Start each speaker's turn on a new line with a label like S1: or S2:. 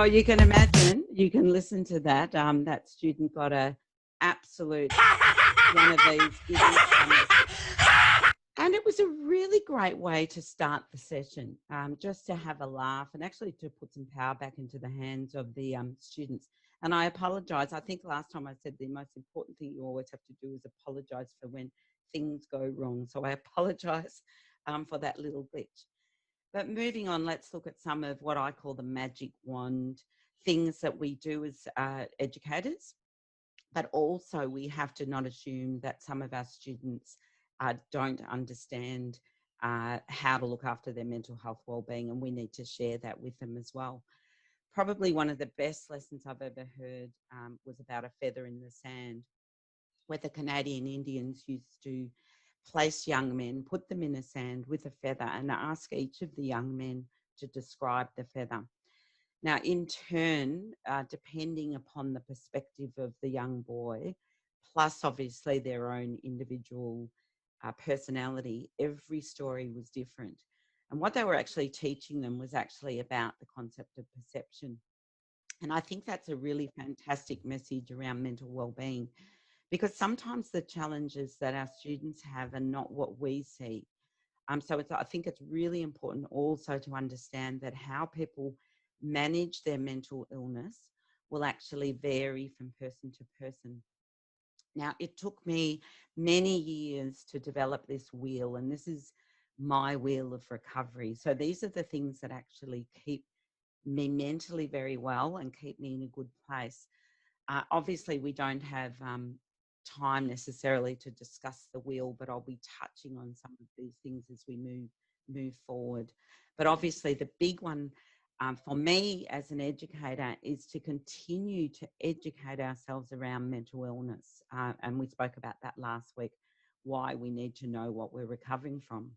S1: Well, you can imagine, you can listen to that. That student got a absolute one of these giggles from the, and it was a really great way to start the session, just to have a laugh and actually to put some power back into the hands of the students. And I apologise. I think last time I said the most important thing you always have to do is apologise for when things go wrong. So I apologise for that little glitch. But moving on, let's look at some of what I call the magic wand things that we do as educators. But also we have to not assume that some of our students don't understand how to look after their mental health wellbeing, and we need to share that with them as well. Probably one of the best lessons I've ever heard was about a feather in the sand, where the Canadian Indians used to place young men, put them in the sand with a feather, and ask each of the young men to describe the feather. Now, in turn, depending upon the perspective of the young boy, plus obviously their own individual personality, every story was different. And what they were actually teaching them was actually about the concept of perception. And I think that's a really fantastic message around mental well-being, because sometimes the challenges that our students have are not what we see. So I think it's really important also to understand that how people manage their mental illness will actually vary from person to person. Now, it took me many years to develop this wheel, and this is my wheel of recovery. So these are the things that actually keep me mentally very well and keep me in a good place. Obviously, we don't have time necessarily to discuss the wheel, but I'll be touching on some of these things as we move forward. But obviously, the big one for me as an educator is to continue to educate ourselves around mental illness. And we spoke about that last week, why we need to know what we're recovering from.